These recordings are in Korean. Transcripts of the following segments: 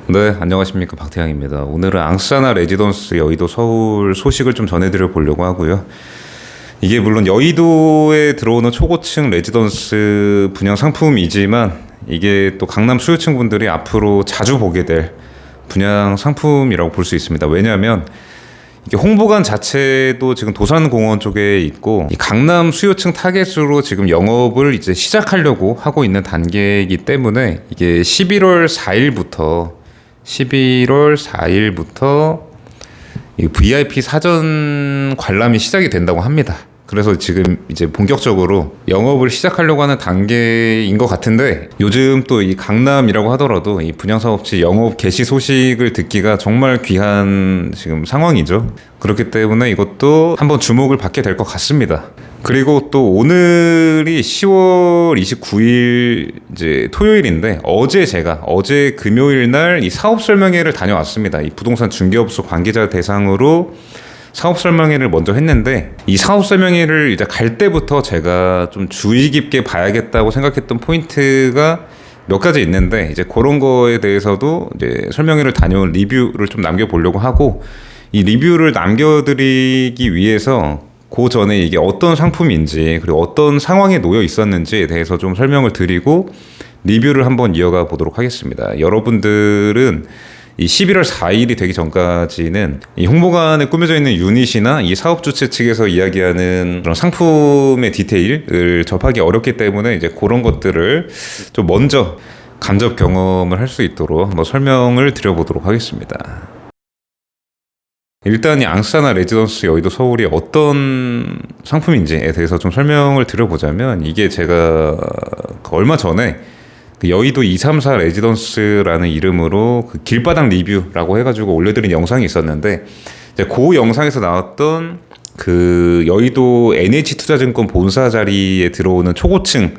네, 안녕하십니까. 박태양입니다. 오늘은 앙스아나 레지던스 여의도 서울 소식을 좀 전해드려 보려고 하고요. 이게 물론 여의도에 들어오는 초고층 레지던스 분양 상품이지만 이게 또 강남 수요층 분들이 앞으로 자주 보게 될 분양 상품이라고 볼 수 있습니다. 왜냐하면 이게 홍보관 자체도 지금 도산공원 쪽에 있고 이 강남 수요층 타겟으로 지금 영업을 이제 시작하려고 하고 있는 단계이기 때문에 이게 11월 4일부터 이 VIP 사전 관람이 시작이 된다고 합니다. 그래서 지금 이제 본격적으로 영업을 시작하려고 하는 단계인 것 같은데, 요즘 또 이 강남이라고 하더라도 이 분양사업지 영업 개시 소식을 듣기가 정말 귀한 지금 상황이죠. 그렇기 때문에 이것도 한번 주목을 받게 될 것 같습니다. 그리고 또 오늘이 10월 29일 이제 토요일인데, 어제 금요일 날 이 사업 설명회를 다녀왔습니다. 이 부동산 중개업소 관계자 대상으로 사업 설명회를 먼저 했는데, 이 사업 설명회를 이제 갈 때부터 제가 좀 주의 깊게 봐야겠다고 생각했던 포인트가 몇 가지 있는데, 이제 그런 거에 대해서도 이제 설명회를 다녀온 리뷰를 좀 남겨보려고 하고, 이 리뷰를 남겨드리기 위해서 그 전에 이게 어떤 상품인지 그리고 어떤 상황에 놓여 있었는지에 대해서 좀 설명을 드리고 리뷰를 한번 이어가 보도록 하겠습니다. 여러분들은 이 11월 4일이 되기 전까지는 이 홍보관에 꾸며져 있는 유닛이나 이 사업 주체 측에서 이야기하는 그런 상품의 디테일을 접하기 어렵기 때문에 이제 그런 것들을 좀 먼저 간접 경험을 할 수 있도록 한번 설명을 드려보도록 하겠습니다. 일단 이 앙스아나 레지던스 여의도 서울이 어떤 상품인지에 대해서 좀 설명을 드려보자면, 이게 제가 얼마 전에 그 여의도 234 레지던스라는 이름으로 그 길바닥 리뷰라고 해가지고 올려드린 영상이 있었는데, 이제 그 영상에서 나왔던 그 여의도 NH투자증권 본사 자리에 들어오는 초고층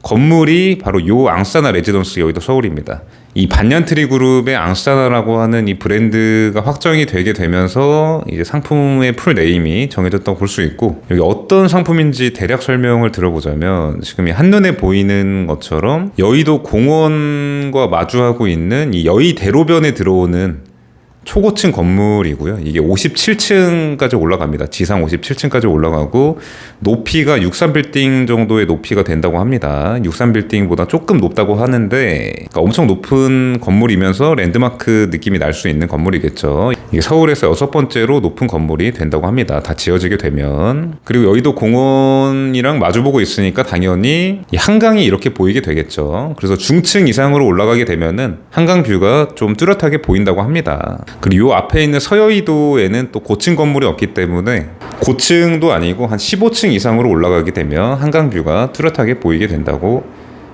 건물이 바로 요 앙스아나 레지던스 여의도 서울입니다. 이 반얀트리 그룹의 앙스아나라고 하는 이 브랜드가 확정이 되게 되면서 이제 상품의 풀 네임이 정해졌다고 볼 수 있고, 여기 어떤 상품인지 대략 설명을 들어보자면, 지금 이 한눈에 보이는 것처럼 여의도 공원과 마주하고 있는 이 여의대로변에 들어오는 초고층 건물이고요. 이게 57층까지 올라갑니다. 지상 57층까지 올라가고 높이가 63빌딩 정도의 높이가 된다고 합니다. 63빌딩보다 조금 높다고 하는데, 그러니까 엄청 높은 건물이면서 랜드마크 느낌이 날 수 있는 건물이겠죠. 이게 서울에서 6번째로 높은 건물이 된다고 합니다. 다 지어지게 되면. 그리고 여의도 공원이랑 마주보고 있으니까 당연히 이 한강이 이렇게 보이게 되겠죠. 그래서 중층 이상으로 올라가게 되면은 한강 뷰가 좀 뚜렷하게 보인다고 합니다. 그리고 요 앞에 있는 서여의도에는 또 고층 건물이 없기 때문에 고층도 아니고 한 15층 이상으로 올라가게 되면 한강 뷰가 뚜렷하게 보이게 된다고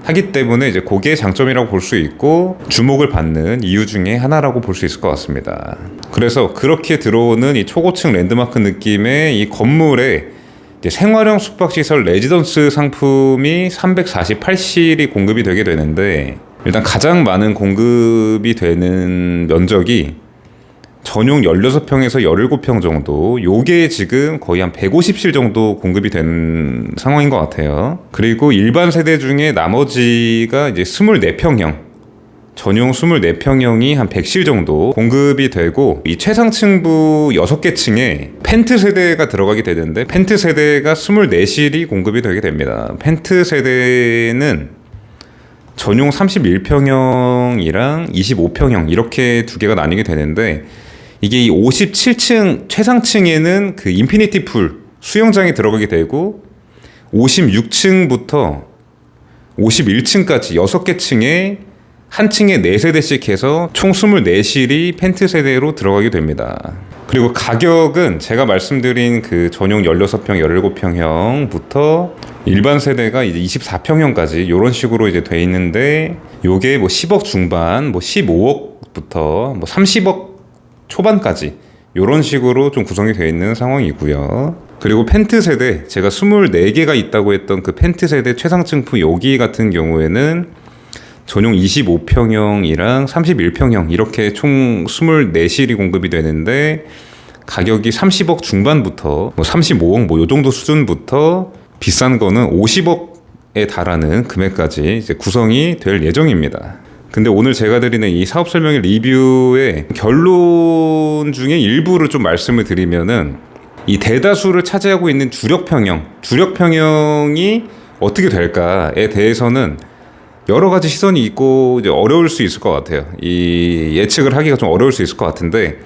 하기 때문에 이제 그게 장점이라고 볼 수 있고 주목을 받는 이유 중에 하나라고 볼 수 있을 것 같습니다. 그래서 그렇게 들어오는 이 초고층 랜드마크 느낌의 이 건물에 생활형 숙박시설 레지던스 상품이 348실이 공급이 되게 되는데, 일단 가장 많은 공급이 되는 면적이 전용 16평에서 17평 정도, 요게 지금 거의 한 150실 정도 공급이 된 상황인 것 같아요. 그리고 일반 세대 중에 나머지가 이제 24평형, 전용 24평형이 한 100실 정도 공급이 되고, 이 최상층부 6개 층에 펜트 세대가 들어가게 되는데, 펜트 세대가 24실이 공급이 되게 됩니다. 펜트 세대는 전용 31평형이랑 25평형 이렇게 두 개가 나뉘게 되는데, 이게 이 57층 최상층에는 그 인피니티 풀 수영장이 들어가게 되고, 56층부터 51층까지 6개 층에 한 층에 4세대씩 해서 총 24실이 펜트 세대로 들어가게 됩니다. 그리고 가격은 제가 말씀드린 그 전용 16평, 17평형부터 일반 세대가 이제 24평형까지 이런 식으로 이제 돼 있는데, 요게 뭐 10억 중반, 뭐 15억부터 뭐 30억 초반까지 이런 식으로 좀 구성이 되어 있는 상황이고요. 그리고 펜트 세대, 제가 24개가 있다고 했던 그 펜트 세대 최상층부 여기 같은 경우에는 전용 25평형이랑 31평형 이렇게 총 24실이 공급이 되는데, 가격이 30억 중반부터 뭐 35억 뭐 요 정도 수준부터 비싼 거는 50억에 달하는 금액까지 이제 구성이 될 예정입니다. 근데 오늘 제가 드리는 이 사업 설명의 리뷰의 결론 중에 일부를 좀 말씀을 드리면은 이 대다수를 차지하고 있는 주력 평형이 어떻게 될까에 대해서는 여러 가지 시선이 있고 이제 어려울 수 있을 것 같아요. 이 예측을 하기가 좀 어려울 수 있을 것 같은데,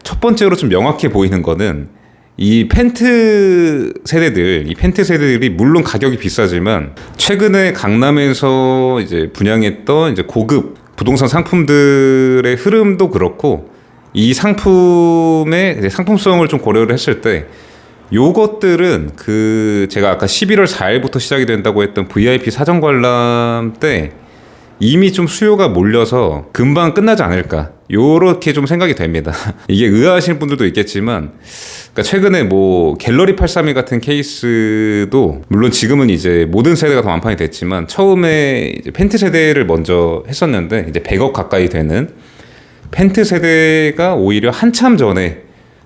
첫 번째로 좀 명확해 보이는 거는 이 펜트 세대들이 물론 가격이 비싸지만 최근에 강남에서 이제 분양했던 이제 고급 부동산 상품들의 흐름도 그렇고, 이 상품의 상품성을 좀 고려를 했을 때 요것들은 그 제가 아까 11월 4일부터 시작이 된다고 했던 VIP 사전 관람 때 이미 좀 수요가 몰려서 금방 끝나지 않을까, 요렇게 좀 생각이 됩니다. 이게 의아하시는 분들도 있겠지만, 그러니까 최근에 뭐 갤러리 832 같은 케이스도 물론 지금은 이제 모든 세대가 다 완판이 됐지만, 처음에 이제 펜트 세대를 먼저 했었는데 이제 100억 가까이 되는 펜트 세대가 오히려 한참 전에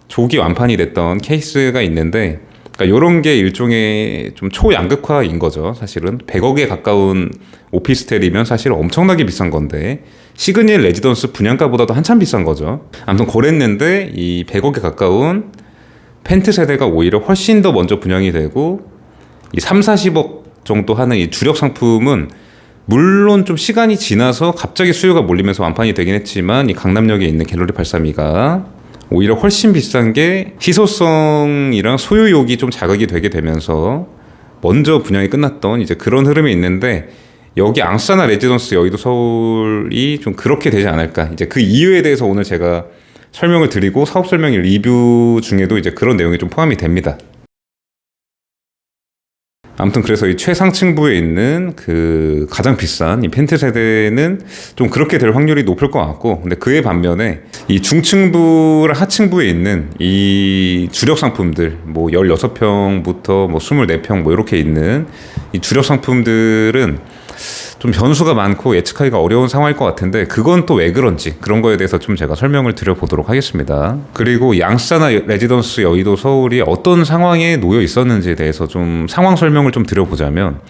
조기 완판이 됐던 케이스가 있는데, 그러니까 이런 게 일종의 좀 초양극화인 거죠. 사실은 100억에 가까운 오피스텔이면 사실 엄청나게 비싼 건데, 시그니엘 레지던스 분양가보다도 한참 비싼 거죠. 아무튼 그랬는데 이 100억에 가까운 펜트 세대가 오히려 훨씬 더 먼저 분양이 되고, 이 3, 40억 정도 하는 이 주력 상품은 물론 좀 시간이 지나서 갑자기 수요가 몰리면서 완판이 되긴 했지만, 이 강남역에 있는 갤러리 832가 오히려 훨씬 비싼 게 희소성이랑 소유욕이 좀 자극이 되게 되면서 먼저 분양이 끝났던 이제 그런 흐름이 있는데, 여기 앙사나 레지던스 여의도 서울이 좀 그렇게 되지 않을까. 이제 그 이유에 대해서 오늘 제가 설명을 드리고, 사업 설명의 리뷰 중에도 이제 그런 내용이 좀 포함이 됩니다. 아무튼 그래서 이 최상층부에 있는 그 가장 비싼 이 펜트 세대는 좀 그렇게 될 확률이 높을 것 같고, 근데 그에 반면에 이 중층부랑 하층부에 있는 이 주력 상품들, 뭐 16평부터 뭐 24평 뭐 이렇게 있는 이 주력 상품들은 좀 변수가 많고 예측하기가 어려운 상황일 것 같은데, 그건 또 왜 그런지 그런 거에 대해서 좀 제가 설명을 드려보도록 하겠습니다. 그리고 양사나 레지던스 여의도 서울이 어떤 상황에 놓여 있었는지에 대해서 좀 상황 설명을 좀 드려보자면,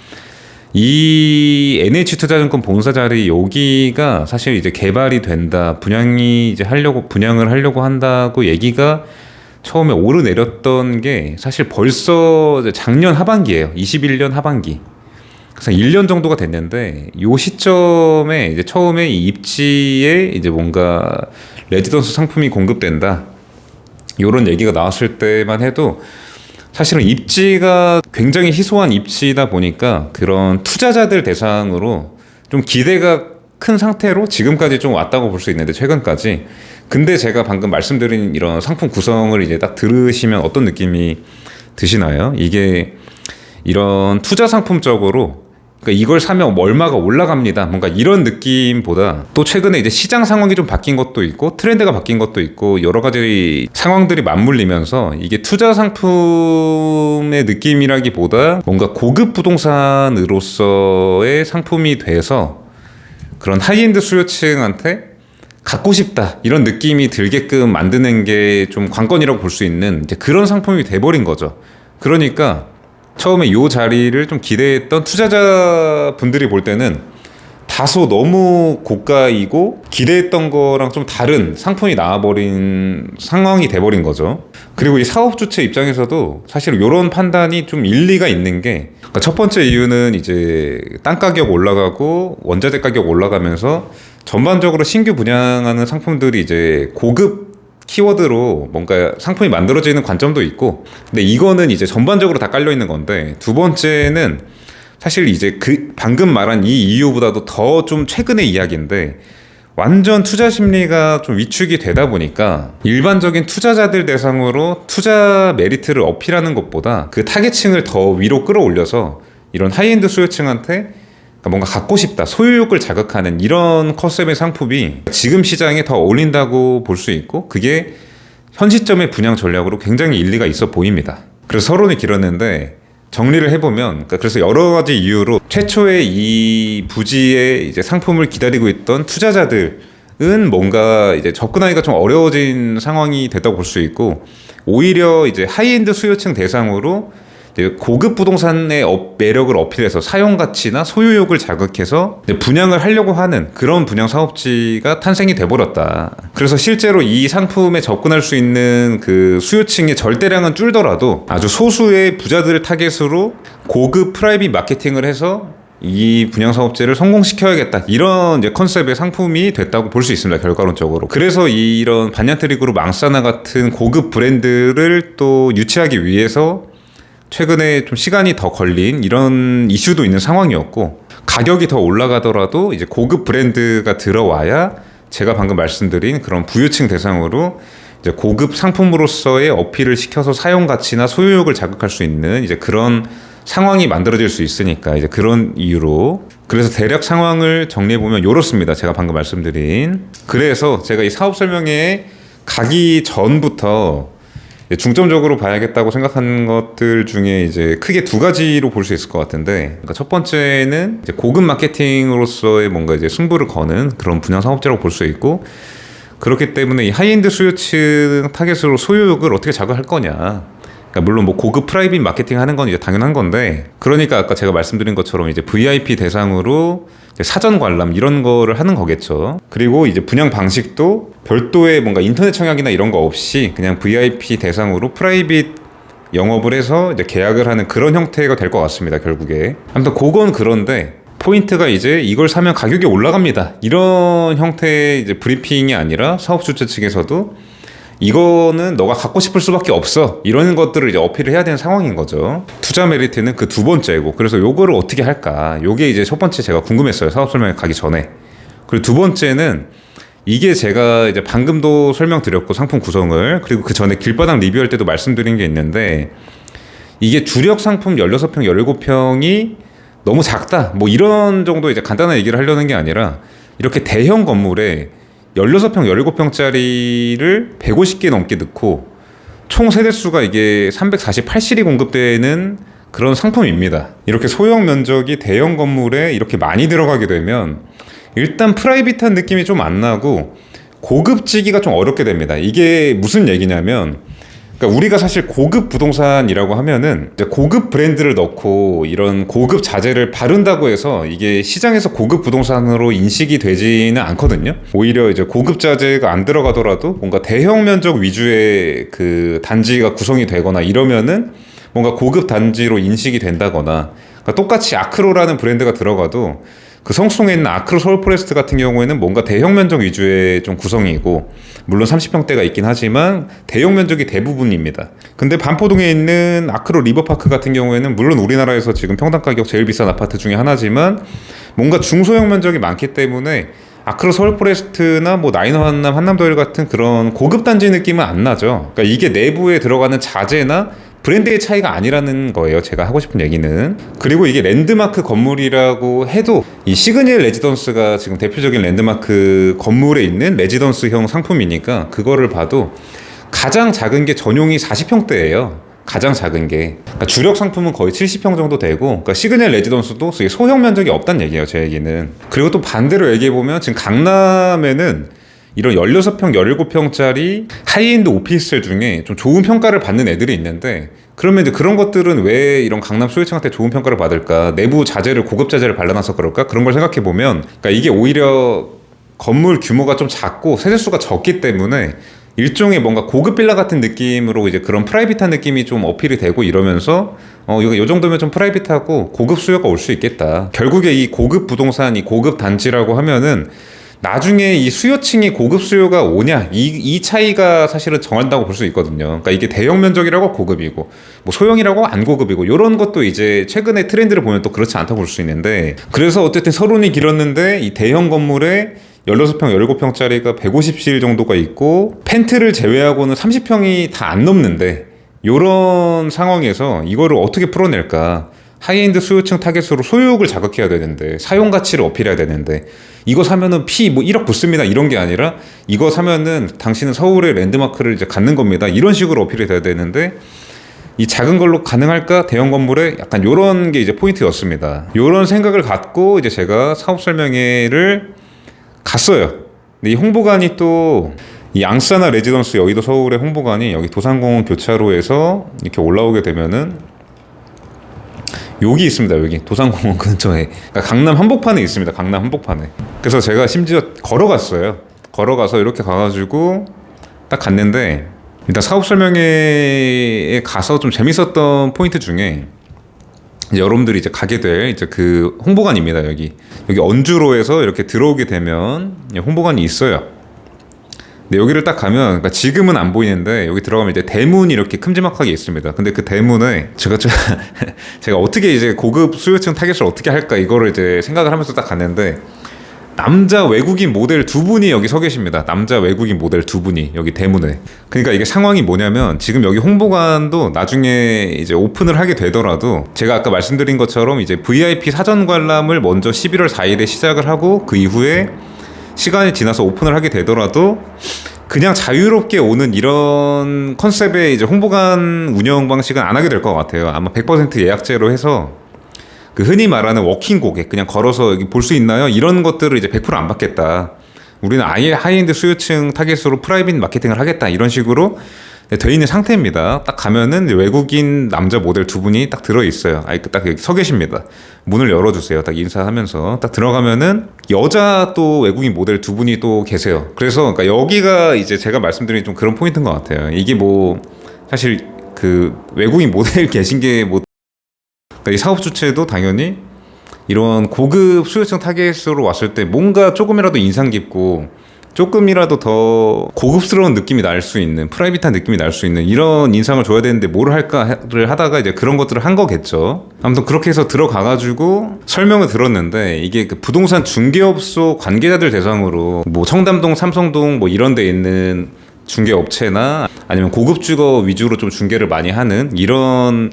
이 NH투자증권 본사 자리 여기가 사실 이제 개발이 된다, 분양을 하려고 한다고 얘기가 처음에 오르내렸던 게 사실 벌써 작년 하반기예요. 21년 하반기. 그래서 1년 정도가 됐는데, 요 시점에 이제 처음에 이 입지에 이제 뭔가 레지던스 상품이 공급된다, 요런 얘기가 나왔을 때만 해도 사실은 입지가 굉장히 희소한 입지다 보니까 그런 투자자들 대상으로 좀 기대가 큰 상태로 지금까지 좀 왔다고 볼 수 있는데, 최근까지. 근데 제가 방금 말씀드린 이런 상품 구성을 이제 딱 들으시면 어떤 느낌이 드시나요? 이게 이런 투자 상품적으로, 그러니까 이걸 사면 얼마가 올라갑니다, 뭔가 이런 느낌보다, 또 최근에 이제 시장 상황이 좀 바뀐 것도 있고 트렌드가 바뀐 것도 있고 여러 가지 상황들이 맞물리면서 이게 투자 상품의 느낌이라기보다 뭔가 고급 부동산으로서의 상품이 돼서 그런 하이엔드 수요층한테 갖고 싶다 이런 느낌이 들게끔 만드는 게 좀 관건이라고 볼 수 있는 이제 그런 상품이 돼버린 거죠. 그러니까 처음에 이 자리를 좀 기대했던 투자자분들이 볼 때는 다소 너무 고가이고 기대했던 거랑 좀 다른 상품이 나와버린 상황이 돼버린 거죠. 그리고 이 사업주체 입장에서도 사실 이런 판단이 좀 일리가 있는 게, 그러니까 첫 번째 이유는 이제 땅 가격 올라가고 원자재 가격 올라가면서 전반적으로 신규 분양하는 상품들이 이제 고급 키워드로 뭔가 상품이 만들어지는 관점도 있고, 근데 이거는 이제 전반적으로 다 깔려 있는 건데, 두 번째는 사실 이제 그 방금 말한 이 이유보다도 더 좀 최근의 이야기인데, 완전 투자 심리가 좀 위축이 되다 보니까 일반적인 투자자들 대상으로 투자 메리트를 어필하는 것보다 그 타겟층을 더 위로 끌어올려서 이런 하이엔드 수요층한테 뭔가 갖고 싶다, 소유욕을 자극하는 이런 컨셉의 상품이 지금 시장에 더 어울린다고 볼 수 있고, 그게 현 시점의 분양 전략으로 굉장히 일리가 있어 보입니다. 그래서 서론이 길었는데 정리를 해보면, 그래서 여러 가지 이유로 최초에 이 부지의 이제 상품을 기다리고 있던 투자자들은 뭔가 이제 접근하기가 좀 어려워진 상황이 됐다고 볼 수 있고, 오히려 이제 하이엔드 수요층 대상으로 이제 고급 부동산의 매력을 어필해서 사용 가치나 소유욕을 자극해서 분양을 하려고 하는 그런 분양 사업지가 탄생이 돼버렸다. 그래서 실제로 이 상품에 접근할 수 있는 그 수요층의 절대량은 줄더라도 아주 소수의 부자들을 타겟으로 고급 프라이빗 마케팅을 해서 이 분양 사업체를 성공시켜야겠다, 이런 이제 컨셉의 상품이 됐다고 볼 수 있습니다, 결과론적으로. 그래서 이런 반얀트리 그룹 앙사나 같은 고급 브랜드를 또 유치하기 위해서 최근에 좀 시간이 더 걸린 이런 이슈도 있는 상황이었고, 가격이 더 올라가더라도 이제 고급 브랜드가 들어와야 제가 방금 말씀드린 그런 부유층 대상으로 이제 고급 상품으로서의 어필을 시켜서 사용 가치나 소유욕을 자극할 수 있는 이제 그런 상황이 만들어질 수 있으니까, 이제 그런 이유로. 그래서 대략 상황을 정리해보면 이렇습니다, 제가 방금 말씀드린. 그래서 제가 이 사업 설명회에 가기 전부터 중점적으로 봐야겠다고 생각한 것들 중에 이제 크게 두 가지로 볼 수 있을 것 같은데, 그러니까 첫 번째는 이제 고급 마케팅으로서의 뭔가 이제 승부를 거는 그런 분양 사업자라고 볼 수 있고, 그렇기 때문에 이 하이엔드 수요층 타겟으로 소유욕을 어떻게 자극할 거냐. 그러니까 물론 뭐 고급 프라이빗 마케팅 하는 건 이제 당연한 건데, 그러니까 아까 제가 말씀드린 것처럼 이제 VIP 대상으로 이제 사전 관람 이런 거를 하는 거겠죠. 그리고 이제 분양 방식도 별도의 뭔가 인터넷 청약이나 이런 거 없이 그냥 VIP 대상으로 프라이빗 영업을 해서 이제 계약을 하는 그런 형태가 될 것 같습니다, 결국에. 아무튼 그건 그런데 포인트가 이제 이걸 사면 가격이 올라갑니다, 이런 형태의 이제 브리핑이 아니라 사업 주체 측에서도 이거는 너가 갖고 싶을 수밖에 없어, 이런 것들을 이제 어필을 해야 되는 상황인 거죠. 투자 메리트는 그 두 번째고, 그래서 요거를 어떻게 할까, 요게 이제 첫 번째 제가 궁금했어요, 사업 설명회 가기 전에. 그리고 두 번째는 이게 제가 이제 방금도 설명드렸고, 상품 구성을, 그리고 그 전에 길바닥 리뷰할 때도 말씀드린 게 있는데, 이게 주력 상품 16평, 17평이 너무 작다, 뭐 이런 정도 이제 간단한 얘기를 하려는 게 아니라, 이렇게 대형 건물에 16평, 17평짜리를 150개 넘게 넣고 총 세대수가 이게 348실이 공급되는 그런 상품입니다. 이렇게 소형 면적이 대형 건물에 이렇게 많이 들어가게 되면 일단 프라이빗한 느낌이 좀 안 나고 고급지기가 좀 어렵게 됩니다. 이게 무슨 얘기냐면, 그러니까 우리가 사실 고급 부동산이라고 하면은 이제 고급 브랜드를 넣고 이런 고급 자재를 바른다고 해서 이게 시장에서 고급 부동산으로 인식이 되지는 않거든요. 오히려 이제 고급 자재가 안 들어가더라도 뭔가 대형 면적 위주의 그 단지가 구성이 되거나 이러면은 뭔가 고급 단지로 인식이 된다거나, 그러니까 똑같이 아크로라는 브랜드가 들어가도 그 성수동에 있는 아크로 서울포레스트 같은 경우에는 뭔가 대형 면적 위주의 좀 구성이고, 물론 30평대가 있긴 하지만 대형 면적이 대부분입니다. 근데 반포동에 있는 아크로 리버파크 같은 경우에는 물론 우리나라에서 지금 평당 가격 제일 비싼 아파트 중에 하나지만 뭔가 중소형 면적이 많기 때문에 아크로 서울포레스트나 뭐 나인호 한남, 한남더일 같은 그런 고급 단지 느낌은 안 나죠. 그러니까 이게 내부에 들어가는 자재나 브랜드의 차이가 아니라는 거예요, 제가 하고 싶은 얘기는. 그리고 이게 랜드마크 건물이라고 해도 이 시그니엘 레지던스가 지금 대표적인 랜드마크 건물에 있는 레지던스형 상품이니까 그거를 봐도 가장 작은 게 전용이 40평대예요. 가장 작은 게. 그러니까 주력 상품은 거의 70평 정도 되고, 그러니까 시그니엘 레지던스도 소형 면적이 없다는 얘기예요, 제 얘기는. 그리고 또 반대로 얘기해보면 지금 강남에는 이런 16평, 17평짜리 하이엔드 오피스텔 중에 좀 좋은 평가를 받는 애들이 있는데, 그러면 이제 그런 것들은 왜 이런 강남 소유층한테 좋은 평가를 받을까? 내부 자재를, 고급 자재를 발라놔서 그럴까? 그런 걸 생각해보면, 그러니까 이게 오히려 건물 규모가 좀 작고 세대수가 적기 때문에 일종의 뭔가 고급 빌라 같은 느낌으로 이제 그런 프라이빗한 느낌이 좀 어필이 되고 이러면서 이거 요 정도면 좀 프라이빗하고 고급 수요가 올 수 있겠다. 결국에 이 고급 부동산, 이 고급 단지라고 하면은 나중에 이 수요층이 고급 수요가 오냐, 이 차이가 사실은 정한다고 볼 수 있거든요. 그러니까 이게 대형 면적이라고 고급이고 뭐 소형이라고 안 고급이고 이런 것도 이제 최근의 트렌드를 보면 또 그렇지 않다고 볼 수 있는데, 그래서 어쨌든 서론이 길었는데 이 대형 건물에 16평, 17평짜리가 150실 정도가 있고 펜트를 제외하고는 30평이 다 안 넘는데, 이런 상황에서 이거를 어떻게 풀어낼까? 하이엔드 수요층 타겟으로 소유욕을 자극해야 되는데, 사용 가치를 어필해야 되는데, 이거 사면은 뭐 1억 붙습니다 이런 게 아니라, 이거 사면은 당신은 서울의 랜드마크를 이제 갖는 겁니다 이런 식으로 어필이 돼야 되는데, 이 작은 걸로 가능할까? 대형 건물에 약간 요런 게 이제 포인트였습니다. 요런 생각을 갖고 이제 제가 사업 설명회를 갔어요. 근데 이 홍보관이 또 이 앙사나 레지던스 여의도 서울의 홍보관이 여기 도산공원 교차로에서 이렇게 올라오게 되면은 여기 있습니다. 여기 도산공원 근처에. 그러니까 강남 한복판에 있습니다. 강남 한복판에. 그래서 제가 심지어 걸어갔어요. 걸어가서 이렇게 가가지고 딱 갔는데, 일단 사업 설명회에 가서 좀 재밌었던 포인트 중에, 이제 여러분들이 이제 가게 될 이제 그 홍보관입니다. 여기 언주로에서 이렇게 들어오게 되면 홍보관이 있어요. 근데 여기를 딱 가면, 그러니까 지금은 안 보이는데 여기 들어가면 이제 대문이 이렇게 큼지막하게 있습니다. 근데 그 대문에 제가 어떻게 이제 고급 수요층 타겟을 어떻게 할까 이거를 이제 생각을 하면서 딱 갔는데, 남자 외국인 모델 두 분이 여기 서 계십니다. 남자 외국인 모델 두 분이 여기 대문에. 그러니까 이게 상황이 뭐냐면, 지금 여기 홍보관도 나중에 이제 오픈을 하게 되더라도, 제가 아까 말씀드린 것처럼 이제 VIP 사전 관람을 먼저 11월 4일에 시작을 하고, 그 이후에 시간이 지나서 오픈을 하게 되더라도 그냥 자유롭게 오는 이런 컨셉의 이제 홍보관 운영 방식은 안 하게 될 것 같아요. 아마 100% 예약제로 해서, 그 흔히 말하는 워킹 고객, 그냥 걸어서 여기 볼 수 있나요? 이런 것들을 이제 100% 안 받겠다. 우리는 아예 하이엔드 수요층 타겟으로 프라이빗 마케팅을 하겠다. 이런 식으로 돼 있는 상태입니다. 딱 가면은 외국인 남자 모델 두 분이 딱 들어 있어요. 딱 여기 서 계십니다. 문을 열어주세요. 딱 인사하면서 딱 들어가면은 여자 또 외국인 모델 두 분이 또 계세요. 그래서 그러니까 여기가 이제 제가 말씀드린 좀 그런 포인트인 것 같아요. 이게 뭐 사실 그 외국인 모델 계신 게 뭐, 그러니까 이 사업 주체도 당연히 이런 고급 수요층 타겟으로 왔을 때 뭔가 조금이라도 인상 깊고 조금이라도 더 고급스러운 느낌이 날 수 있는, 프라이빗한 느낌이 날 수 있는 이런 인상을 줘야 되는데 뭘 할까를 하다가 이제 그런 것들을 한 거겠죠. 아무튼 그렇게 해서 들어가가지고 설명을 들었는데, 이게 그 부동산 중개업소 관계자들 대상으로 뭐 청담동, 삼성동 뭐 이런 데 있는 중개업체나 아니면 고급 주거 위주로 좀 중개를 많이 하는 이런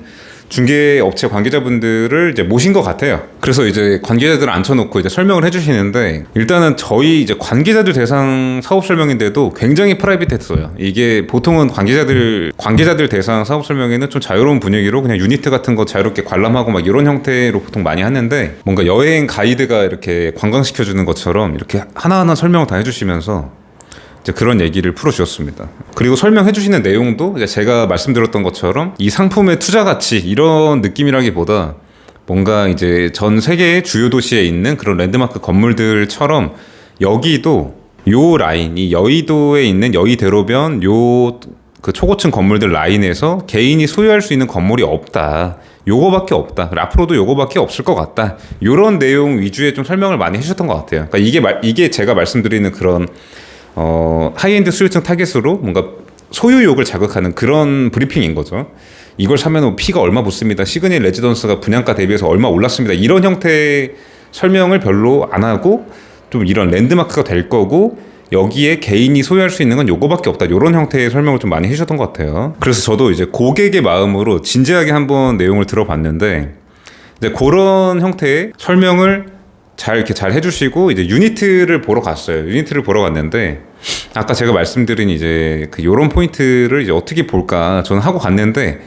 중개업체 관계자분들을 이제 모신 것 같아요. 그래서 이제 관계자들을 앉혀놓고 이제 설명을 해주시는데, 일단은 저희 이제 관계자들 대상 사업 설명인데도 굉장히 프라이빗했어요. 이게 보통은 관계자들 대상 사업 설명회는 좀 자유로운 분위기로 그냥 유니트 같은 거 자유롭게 관람하고 막 이런 형태로 보통 많이 하는데, 뭔가 여행 가이드가 이렇게 관광시켜주는 것처럼 이렇게 하나하나 설명을 다 해주시면서 이제 그런 얘기를 풀어주셨습니다. 그리고 설명해 주시는 내용도 이제 제가 말씀드렸던 것처럼 이 상품의 투자 가치 이런 느낌이라기보다, 뭔가 이제 전 세계의 주요 도시에 있는 그런 랜드마크 건물들처럼 여기도 요 라인, 이 여의도에 있는 여의대로변 요 그 초고층 건물들 라인에서 개인이 소유할 수 있는 건물이 없다. 요거밖에 없다. 앞으로도 요거밖에 없을 것 같다. 요런 내용 위주의 좀 설명을 많이 해주셨던 것 같아요. 그러니까 이게 제가 말씀드리는 그런 하이엔드 수요층 타겟으로 뭔가 소유욕을 자극하는 그런 브리핑인 거죠. 이걸 사면 피가 얼마 붙습니다. 시그니 레지던스가 분양가 대비해서 얼마 올랐습니다. 이런 형태의 설명을 별로 안 하고, 좀 이런 랜드마크가 될 거고 여기에 개인이 소유할 수 있는 건 요거밖에 없다. 이런 형태의 설명을 좀 많이 해주셨던 것 같아요. 그래서 저도 이제 고객의 마음으로 진지하게 한번 내용을 들어봤는데, 이제 그런 형태의 설명을 이렇게 잘 해주시고 이제 유니트를 보러 갔어요. 유니트를 보러 갔는데, 아까 제가 말씀드린 이제 그 요런 포인트를 이제 어떻게 볼까 저는 하고 갔는데,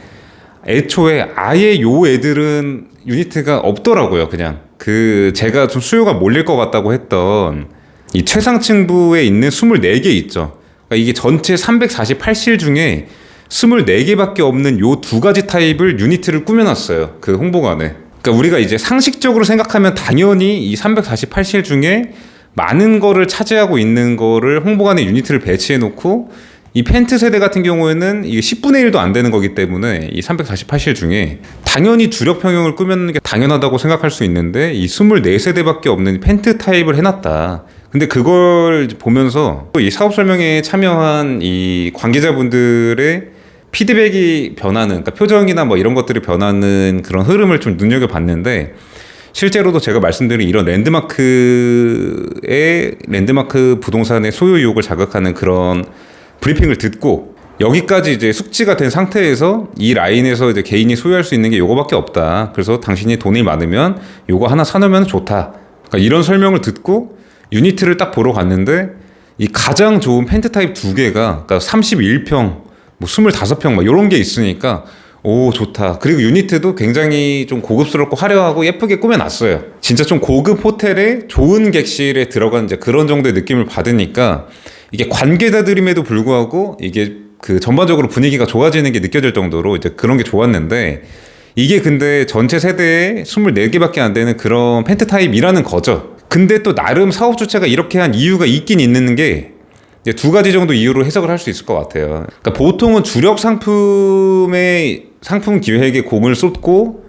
애초에 아예 요 애들은 유니트가 없더라고요. 그냥 그 제가 좀 수요가 몰릴 것 같다고 했던 이 최상층부에 있는 24개 있죠. 그러니까 이게 전체 348실 중에 24개밖에 없는 요 두 가지 타입을 유니트를 꾸며놨어요. 그 홍보관에. 그러니까 우리가 이제 상식적으로 생각하면 당연히 이 348실 중에 많은 거를 차지하고 있는 거를 홍보관에 유니트를 배치해 놓고, 이 펜트 세대 같은 경우에는 이게 10분의 1도 안 되는 거기 때문에 이 348실 중에 당연히 주력 평형을 꾸며놓는 게 당연하다고 생각할 수 있는데, 이 24세대밖에 없는 펜트 타입을 해놨다. 근데 그걸 보면서 또 이 사업 설명회에 참여한 이 관계자분들의 피드백이 변하는, 그러니까 표정이나 뭐 이런 것들이 변하는 그런 흐름을 좀 눈여겨봤는데, 실제로도 제가 말씀드린 이런 랜드마크 부동산의 소유 의욕을 자극하는 그런 브리핑을 듣고, 여기까지 이제 숙지가 된 상태에서 이 라인에서 이제 개인이 소유할 수 있는 게 요거밖에 없다. 그래서 당신이 돈이 많으면 요거 하나 사놓으면 좋다. 그러니까 이런 설명을 듣고 유니트를 딱 보러 갔는데, 이 가장 좋은 펜트 타입 두 개가, 그러니까 31평, 뭐 25평 막 이런 게 있으니까 오 좋다. 그리고 유니트도 굉장히 좀 고급스럽고 화려하고 예쁘게 꾸며놨어요. 진짜 좀 고급 호텔에 좋은 객실에 들어간 이제 그런 정도의 느낌을 받으니까, 이게 관계자들임에도 불구하고 이게 그 전반적으로 분위기가 좋아지는 게 느껴질 정도로 이제 그런 게 좋았는데, 이게 근데 전체 세대에 24개밖에 안 되는 그런 펜트 타입이라는 거죠. 근데 또 나름 사업 주체가 이렇게 한 이유가 있긴 있는 게 이제 두 가지 정도 이유로 해석을 할 수 있을 것 같아요. 그러니까 보통은 주력 상품의 상품 기획에 공을 쏟고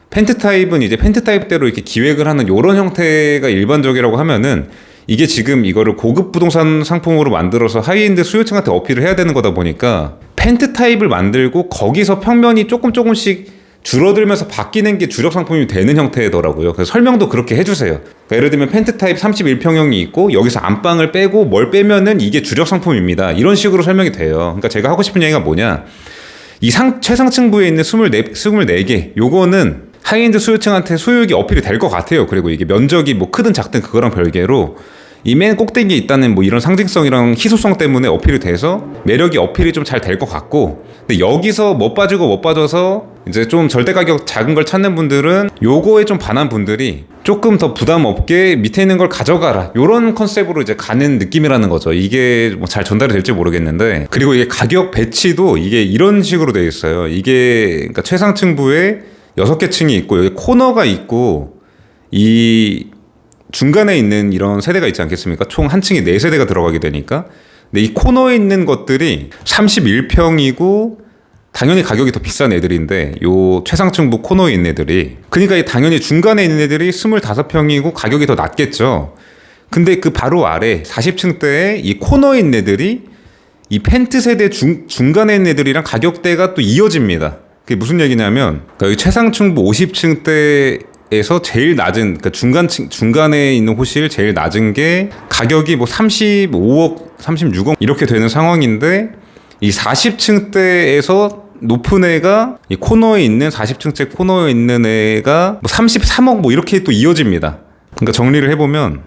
펜트 타입은 이제 펜트 타입대로 이렇게 기획을 하는 이런 형태가 일반적이라고 하면은 이게 지금 이거를 고급 부동산 상품으로 만들어서 하이엔드 수요층한테 어필을 해야 되는 거다 보니까 펜트 타입을 만들고 거기서 평면이 조금씩 줄어들면서 바뀌는 게 주력 상품이 되는 형태더라고요. 그래서 설명도 그렇게 해주세요. 그러니까 예를 들면 펜트 타입 31평형이 있고 여기서 안방을 빼고 뭘 빼면은 이게 주력 상품입니다. 이런 식으로 설명이 돼요. 그러니까 제가 하고 싶은 얘기가 뭐냐, 이 최상층부에 있는 24개 요거는 하이엔드 수요층한테 소유욕이 어필이 될 것 같아요. 그리고 이게 면적이 뭐 크든 작든 그거랑 별개로 이 맨 꼭대기에 있다는 뭐 이런 상징성이랑 희소성 때문에 어필이 돼서 매력이 어필이 좀 잘 될 것 같고, 근데 여기서 못 빠지고 못 빠져서 이제 좀 절대 가격 작은 걸 찾는 분들은 요거에 좀 반한 분들이 조금 더 부담 없게 밑에 있는 걸 가져가라 요런 컨셉으로 이제 가는 느낌이라는 거죠. 이게 뭐 잘 전달이 될지 모르겠는데, 그리고 이게 가격 배치도 이게 이런 식으로 되어 있어요. 이게 그러니까 최상층부에 6개 층이 있고 여기 코너가 있고 이 중간에 있는 이런 세대가 있지 않겠습니까? 총 한 층에 4세대가 들어가게 되니까. 근데 이 코너에 있는 것들이 31평이고 당연히 가격이 더 비싼 애들인데 요 최상층부 코너에 있는 애들이, 그러니까 당연히 중간에 있는 애들이 25평이고 가격이 더 낮겠죠. 근데 그 바로 아래 40층대에 이 코너에 있는 애들이 이 펜트 세대 중간에 있는 애들이랑 가격대가 또 이어집니다. 그게 무슨 얘기냐면 여기 최상층부 50층대에서 제일 낮은, 그러니까 중간에 있는 호실 제일 낮은 게 가격이 뭐 35억, 36억 이렇게 되는 상황인데, 이 40층대에서 높은 애가 이 코너에 있는 40층대 코너에 있는 애가 뭐 33억 뭐 이렇게 또 이어집니다. 그러니까 정리를 해보면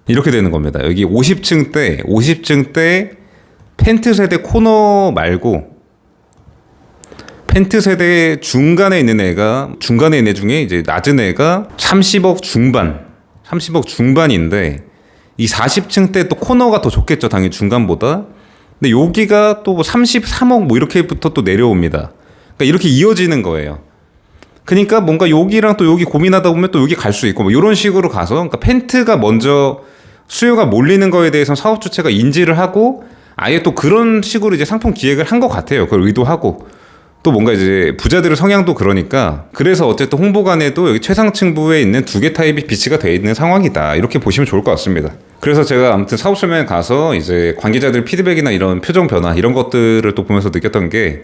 이렇게 되는 겁니다. 여기 50층대 펜트 세대 코너 말고 펜트 세대 중간에 있는 애가, 중간에 있는 애 중에 이제 낮은 애가 30억 중반인데 이 40층대 또 코너가 더 좋겠죠, 당연히 중간보다. 근데 여기가 또 33억 뭐 이렇게부터 또 내려옵니다. 그러니까 이렇게 이어지는 거예요. 그러니까 뭔가 여기랑 또 여기 고민하다 보면 또 여기 갈 수 있고 뭐 이런 식으로 가서, 그러니까 펜트가 먼저 수요가 몰리는 거에 대해서 사업 주체가 인지를 하고 아예 또 그런 식으로 이제 상품 기획을 한 것 같아요. 그걸 의도하고. 또 뭔가 이제 부자들의 성향도 그러니까, 그래서 어쨌든 홍보관에도 여기 최상층부에 있는 2개 타입이 비치가 되어 있는 상황이다, 이렇게 보시면 좋을 것 같습니다. 그래서 제가 아무튼 사업 설명회 가서 이제 관계자들 피드백이나 이런 표정 변화 이런 것들을 또 보면서 느꼈던 게,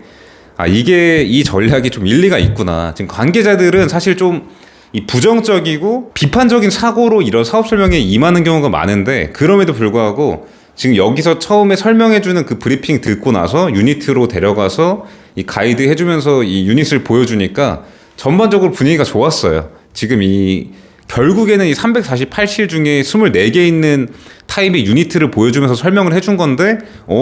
아 이게 이 전략이 좀 일리가 있구나. 지금 관계자들은 사실 좀 이 부정적이고 비판적인 사고로 이런 사업 설명에 임하는 경우가 많은데, 그럼에도 불구하고 지금 여기서 처음에 설명해주는 그 브리핑 듣고 나서 유니트로 데려가서 이 가이드 해주면서 이 유닛을 보여주니까 전반적으로 분위기가 좋았어요. 지금 이 결국에는 이 348실 중에 24개 있는 타입의 유니트를 보여주면서 설명을 해준 건데,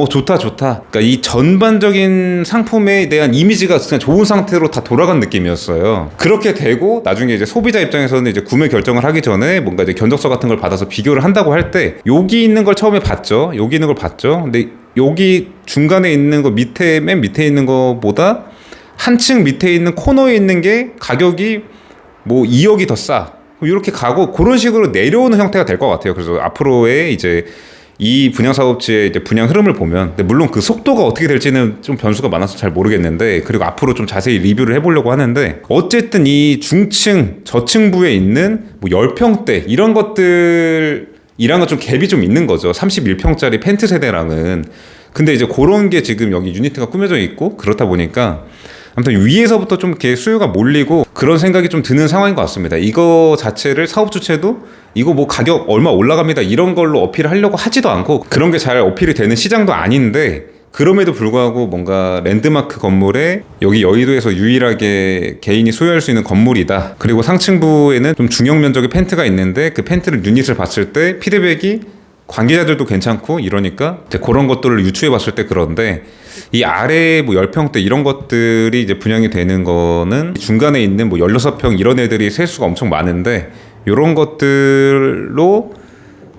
좋다. 그러니까 이 전반적인 상품에 대한 이미지가 그냥 좋은 상태로 다 돌아간 느낌이었어요. 그렇게 되고 나중에 이제 소비자 입장에서는 이제 구매 결정을 하기 전에 뭔가 이제 견적서 같은 걸 받아서 비교를 한다고 할 때 여기 있는 걸 처음에 봤죠. 여기 있는 걸 봤죠. 근데 여기 중간에 있는 거 맨 밑에 있는 거보다 한층 밑에 있는 코너에 있는 게 가격이 뭐 2억이 더 싸. 이렇게 가고 그런 식으로 내려오는 형태가 될 것 같아요. 그래서 앞으로의 이제 이 분양 사업지의 이제 분양 흐름을 보면, 근데 물론 그 속도가 어떻게 될지는 좀 변수가 많아서 잘 모르겠는데, 그리고 앞으로 좀 자세히 리뷰를 해보려고 하는데, 어쨌든 이 중층 저층부에 있는 뭐 10평대 이런 것들이랑은 좀 갭이 좀 있는 거죠. 31평짜리 펜트 세대랑은. 근데 이제 그런 게 지금 여기 유니트가 꾸며져 있고 그렇다 보니까 아무튼 위에서부터 좀 이렇게 수요가 몰리고 그런 생각이 좀 드는 상황인 것 같습니다. 이거 자체를 사업 주체도 이거 뭐 가격 얼마 올라갑니다 이런 걸로 어필하려고 하지도 않고, 그런 게 잘 어필이 되는 시장도 아닌데, 그럼에도 불구하고 뭔가 랜드마크 건물에 여기 여의도에서 유일하게 개인이 소유할 수 있는 건물이다. 그리고 상층부에는 좀 중형 면적의 펜트가 있는데 그 펜트를 유닛을 봤을 때 피드백이 관계자들도 괜찮고 이러니까 이제 그런 것들을 유추해 봤을 때, 그런데 이 아래 뭐 10평대 이런 것들이 이제 분양이 되는 거는 중간에 있는 뭐 16평 이런 애들이 세수가 엄청 많은데, 이런 것들로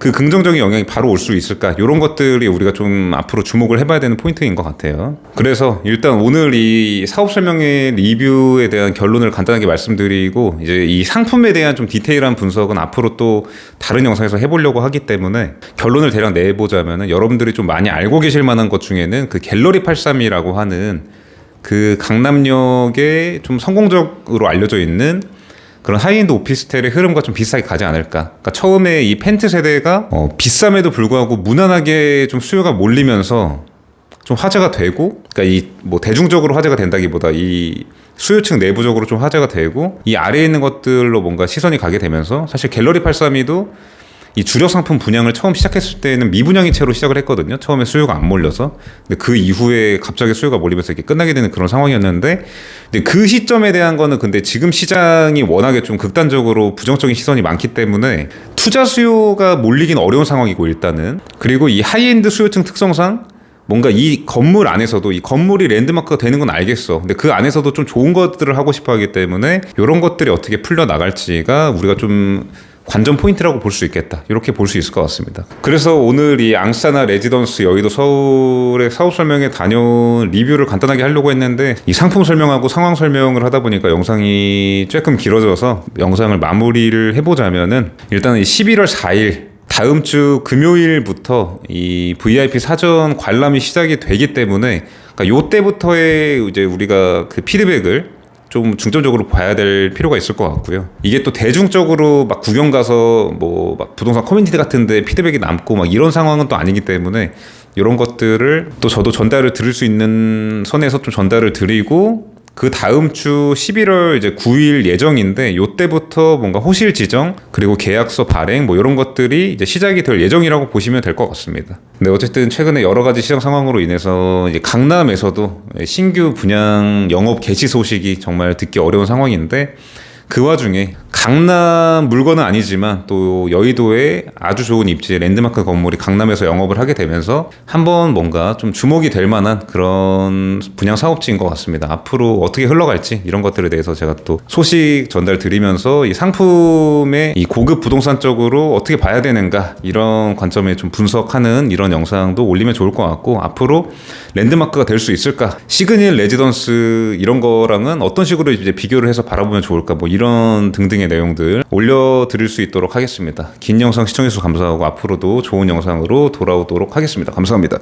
그 긍정적인 영향이 바로 올 수 있을까? 이런 것들이 우리가 좀 앞으로 주목을 해봐야 되는 포인트인 것 같아요. 그래서 일단 오늘 이 사업 설명회 리뷰에 대한 결론을 간단하게 말씀드리고 이제 이 상품에 대한 좀 디테일한 분석은 앞으로 또 다른 영상에서 해보려고 하기 때문에 결론을 대략 내보자면은 여러분들이 좀 많이 알고 계실 만한 것 중에는 그 갤러리 83이라고 하는 그 강남역에 좀 성공적으로 알려져 있는 그런 하이엔드 오피스텔의 흐름과 좀 비슷하게 가지 않을까. 그러니까 처음에 이 펜트 세대가 비쌈에도 불구하고 무난하게 좀 수요가 몰리면서 좀 화제가 되고, 그러니까 이 뭐 대중적으로 화제가 된다기보다 이 수요층 내부적으로 좀 화제가 되고, 이 아래에 있는 것들로 뭔가 시선이 가게 되면서 사실 갤러리 83이도 이 주력 상품 분양을 처음 시작했을 때는 미분양인 채로 시작을 했거든요. 처음에 수요가 안 몰려서. 근데 그 이후에 갑자기 수요가 몰리면서 이렇게 끝나게 되는 그런 상황이었는데, 근데 그 시점에 대한 거는 근데 지금 시장이 워낙에 좀 극단적으로 부정적인 시선이 많기 때문에 투자 수요가 몰리긴 어려운 상황이고 일단은. 그리고 이 하이엔드 수요층 특성상 뭔가 이 건물 안에서도 이 건물이 랜드마크가 되는 건 알겠어. 근데 그 안에서도 좀 좋은 것들을 하고 싶어 하기 때문에 이런 것들이 어떻게 풀려 나갈지가 우리가 좀 관전 포인트라고 볼 수 있겠다. 이렇게 볼 수 있을 것 같습니다. 그래서 오늘 이 앙사나 레지던스 여의도 서울의 사업 설명회 다녀온 리뷰를 간단하게 하려고 했는데 이 상품 설명하고 상황 설명을 하다 보니까 영상이 조금 길어져서 영상을 마무리를 해보자면은 일단은 이 11월 4일 다음 주 금요일부터 이 VIP 사전 관람이 시작이 되기 때문에 그러니까 요때부터의 이제 우리가 그 피드백을 좀 중점적으로 봐야 될 필요가 있을 것 같고요. 이게 또 대중적으로 막 구경 가서 뭐 막 부동산 커뮤니티 같은데 피드백이 남고 막 이런 상황은 또 아니기 때문에 이런 것들을 또 저도 전달을 드릴 수 있는 선에서 좀 전달을 드리고 그 다음 주 11월 이제 9일 예정인데 요때부터 뭔가 호실 지정 그리고 계약서 발행 뭐 이런 것들이 이제 시작이 될 예정이라고 보시면 될 것 같습니다. 근데 어쨌든 최근에 여러 가지 시장 상황으로 인해서 이제 강남에서도 신규 분양 영업 개시 소식이 정말 듣기 어려운 상황인데 그 와중에 강남 물건은 아니지만 또 여의도에 아주 좋은 입지의 랜드마크 건물이 강남에서 영업을 하게 되면서 한번 뭔가 좀 주목이 될 만한 그런 분양 사업지인 것 같습니다. 앞으로 어떻게 흘러갈지 이런 것들에 대해서 제가 또 소식 전달 드리면서 이 상품의 이 고급 부동산 쪽으로 어떻게 봐야 되는가 이런 관점에 좀 분석하는 이런 영상도 올리면 좋을 것 같고 앞으로 랜드마크가 될 수 있을까? 시그닐 레지던스 이런 거랑은 어떤 식으로 이제 비교를 해서 바라보면 좋을까? 뭐 이런 등등의 내용들 올려드릴 수 있도록 하겠습니다. 긴 영상 시청해주셔서 감사하고 앞으로도 좋은 영상으로 돌아오도록 하겠습니다. 감사합니다.